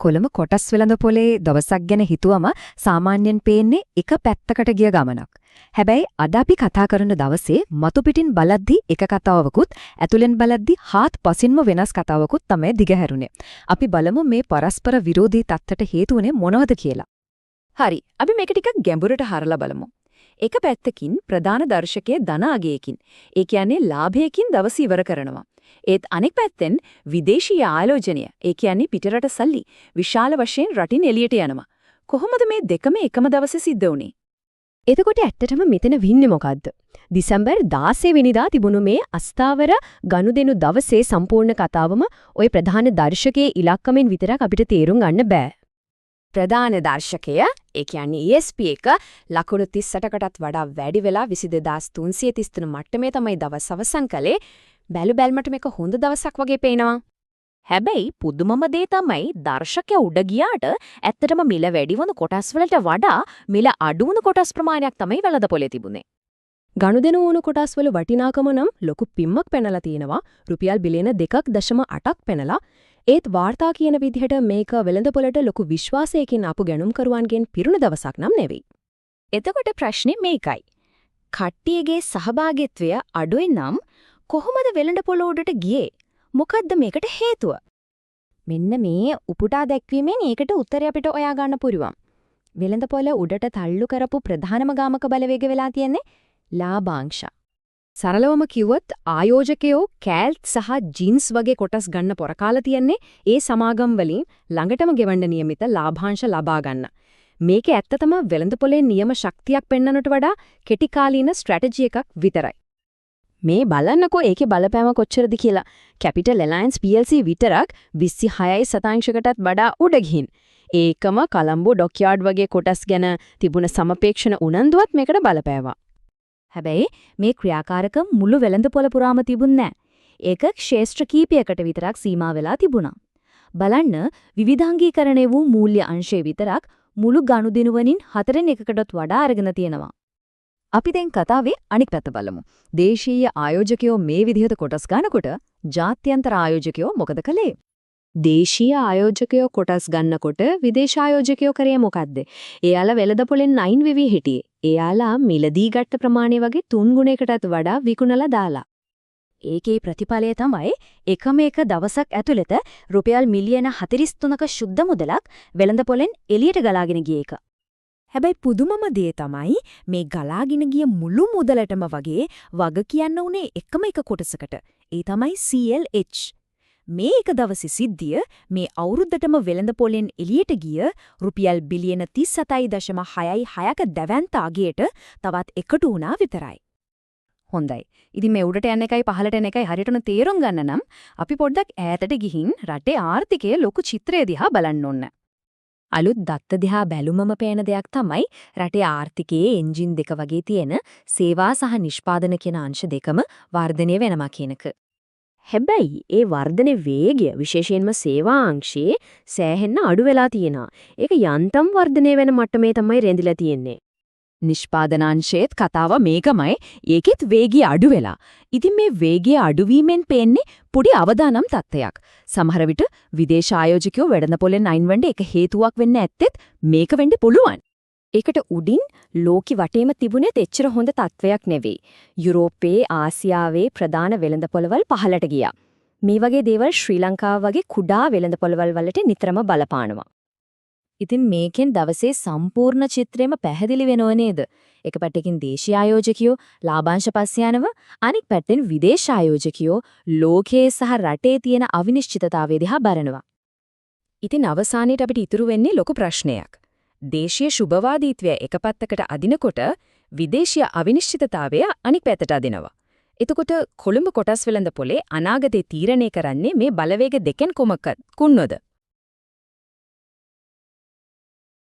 කොළඹ කොටස් වෙළඳපොලේ දවසක් ගැන හිතුවම සාමාන්‍යයෙන් පේන්නේ එක පැත්තකට ගිය ගමනක්. හැබැයි අද අපි කතා කරන දවසේ මතු පිටින් බලද්දි එක කතාවකුත් ඇතුලෙන් බලද්දි හාත්පසින්ම වෙනස් කතාවකුත් තමයි දිගහැරුනේ. අපි බලමු මේ පරස්පර විරෝධී තත්ත්වයට හේතු වුණේ මොනවද කියලා. හරි. අපි මේක ටිකක් ගැඹුරට හරලා බලමු. එක පැත්තකින් ප්‍රධාන දර්ශකයේ ධන අගයකින්, ඒ කියන්නේ ලාභයකින් දවස ඉවර කරනවා. ඒත් අනෙක් පැත්තෙන් විදේශීය ආයෝජනය, ඒ කියන්නේ පිටරට සල්ලි විශාල වශයෙන් රටින් එළියට යනවා. කොහොමද මේ දෙකම එකම දවසේ සිද්ධ වුනේ? එතකොට ඇත්තටම මෙතන වින්නේ මොකද්ද? දෙසැම්බර් 16 වෙනිදා තිබුණු මේ අස්ථාවර ගනුදෙනු දවසේ සම්පූර්ණ කතාවම ওই ප්‍රධාන දර්ශකයේ ඉලක්කමෙන් විතරක් අපිට තේරුම් ගන්න බෑ. ප්‍රධාන දර්ශකය, ඒ කියන්නේ ESP එක ලකුණු 38කටත් වඩා වැඩි වෙලා 22333 මට්ටමේ තමයි දවස් අවසන් කළේ. බැලු බැලමට මේක හොඳ දවසක් වගේ පේනවා. හැබැයි පුදුමම දේ තමයි දර්ශකය උඩ ගියාට ඇත්තටම මිල වැඩි වුණු කොටස් වලට වඩා මිල අඩු වුණු කොටස් ප්‍රමාණයක් තමයි වෙළඳපොලේ තිබුණේ. ගනුදෙනු වුණු කොටස් වල වටිනාකම නම් ලොකු පිම්මක් පැනලා තියෙනවා. රුපියල් බිලියන 2.8ක් පැනලා. ඒත් වාර්තා කියන විදිහට මේක වෙළඳපොලට ලොකු විශ්වාසයකින් ආපු ගැනුම්කරුවන්ගෙන් පිරුණ දවසක් නම් නෙවෙයි. එතකොට ප්‍රශ්නේ මේකයි. කට්ටියගේ සහභාගීත්වය අඩුයි නම් කොහොමද වෙළඳපොළ උඩට ගියේ? මොකද්ද මේකට හේතුව? මෙන්න මේ උපුටා දැක්වීමෙන් ඒකට උත්තරය අපිට හොයා ගන්න පුරුවන්. වෙළඳපොළ උඩට තල්ලු කරපු ප්‍රධානම ගාමක බලවේග වෙලා තියෙන්නේ ලාභාංශ. සරලවම කිව්වොත් ආයෝජකයෝ කෑල්ට් සහ ජීන්ස් වගේ කොටස් ගන්න පොරකාලා තියන්නේ ඒ සමාගම් වලින් ළඟටම ගෙවන්න නියමිත ලාභාංශ ලබා ගන්න. මේක ඇත්තටම වෙළඳපොලේ නියම ශක්තියක් පෙන්වන්නට වඩා කෙටි කාලීන ස්ට්‍රැටජි එකක් විතරයි. මේ බලන්නකෝ ඒකේ බලපෑම කොච්චරද කියලා. කැපිටල් ඇලයන්ස් PLC විතරක් 26%කටත් වඩා උඩ ගිහින්. ඒකම කොළඹ ඩොක්යාඩ් වගේ කොටස් ගැන තිබුණ සමපේක්ෂණ උනන්දුවත් මේකට බලපෑවා. හැබැයි මේ ක්‍රියාකාරකම් මුළු වෙළඳපොළ පුරාම තිබුණේ නැහැ. ඒක ක්ෂේත්‍ර කීපයකට විතරක් සීමා වෙලා තිබුණා. බලන්න විවිධාංගීකරණය වූ මූල්‍ය අංශය විතරක් මුළු ගනුදෙනු වලින් 4/1කටත් වඩා අරගෙන තියෙනවා. අපි දැන් කතාවේ අනික් පැත්ත බලමු. දේශීය ආයෝජකයෝ මේ විදිහට කොටස් ගන්නකොට ජාත්‍යන්තර ආයෝජකයෝ මොකද කළේ? දේශීය ආයෝජකයෝ කොටස් ගන්නකොට විදේශ ආයෝජකයෝ කරේ මොකද්ද? එයාලා වෙළඳපොලෙන් අයින් වෙවි හිටියේ. එයාලා මිලදී ගත්ත ප්‍රමාණය වගේ 3 ගුණයකටත් වඩා විකුණලා දාලා. ඒකේ ප්‍රතිඵලය තමයි එකම එක දවසක් ඇතුළත රුපියල් මිලියන 43ක ශුද්ධ මුදලක් වෙළඳපොලෙන් එළියට ගලාගෙන ගිය එක. හැබැයි පුදුමම දේ තමයි මේ ගලාගෙන ගිය මුළු මුදලටම වගේ වග කියන්න උනේ එකම එක කොටසකට. ඒ තමයි CLH. මේ එක දවසේ සිද්ධිය මේ අවුරුද්දටම වෙළඳපොලෙන් එළියට ගිය රුපියල් බිලියන 37.66ක දැවැන්ත අගයට තවත් එකතු වුණා විතරයි. හොඳයි. ඉතින් මේ උඩට යන එකයි පහළට යන එකයි හරියටම තේරුම් ගන්න නම් අපි පොඩ්ඩක් ඈතට ගිහින් රටේ ආර්ථිකයේ ලොකු චිත්‍රය දිහා බලන්න ඕන. අලුත් දත්ත දිහා බැලුමම පේන දෙයක් තමයි රටේ ආර්ථිකයේ එන්ජින් දෙක වගේ තියෙන සේවා සහ නිෂ්පාදන කියන අංශ දෙකම වර්ධනය වෙනවා කියන එක. හැබැයි ඒ වර්ධනයේ වේගය විශේෂයෙන්ම සේවා අංශයේ සෑහෙන්න අඩු වෙලා තියෙනවා. ඒක යන්තම් වර්ධනය වෙන මට්ටමේ තමයි රැඳිලා තියෙන්නේ. නිෂ්පාදනාංශයේත් කතාව මේකමයි. ඒකෙත් වේගය අඩු වෙලා. ඉතින් මේ වේගය අඩුවීමෙන් පේන්නේ පොඩි අවදානම් තත්ත්වයක්. සමහර විට විදේශ ආයෝජකයෝ වෙළඳපොලෙන් අයින් වෙන්න එක හේතුවක් වෙන්න ඇත්තෙත් මේක වෙන්න පුළුවන්. ඒකට උඩින් ලෝකෙ වටේම තිබුණෙත් එච්චර හොඳ තත්වයක් නෙවෙයි. යුරෝපයේ ආසියාවේ ප්‍රධාන වෙළඳපොළවල් පහළට ගියා. මේ වගේ දේවල් ශ්‍රී ලංකාව වගේ කුඩා වෙළඳපොළවල් වලට නිතරම බලපානවා. ඉතින් මේකෙන් දවසේ සම්පූර්ණ චිත්‍රෙම පැහැදිලි වෙනව නේද? එක පැත්තකින් දේශීය ආයෝජකයෝ ලාභාංශ පස්සේ යනවා, අනෙක් පැත්තෙන් විදේශ ආයෝජකයෝ ලෝකයේ සහ රටේ තියෙන අවිනිශ්චිතතාවය දිහා බලනවා. ඉතින් අවසානයේට අපිට ඉතුරු වෙන්නේ ලොකු ප්‍රශ්නයක්. දේශීය සුබවාදීත්වය එක පැත්තකට අදිනකොට විදේශීය අවිනිශ්චිතතාවය අනෙක් පැත්තට අදිනවා. එතකොට කොළඹ කොටස් වෙළඳපොලේ අනාගතේ තීරණය කරන්නේ මේ බලවේග දෙකෙන් කොමක කුන්නොද?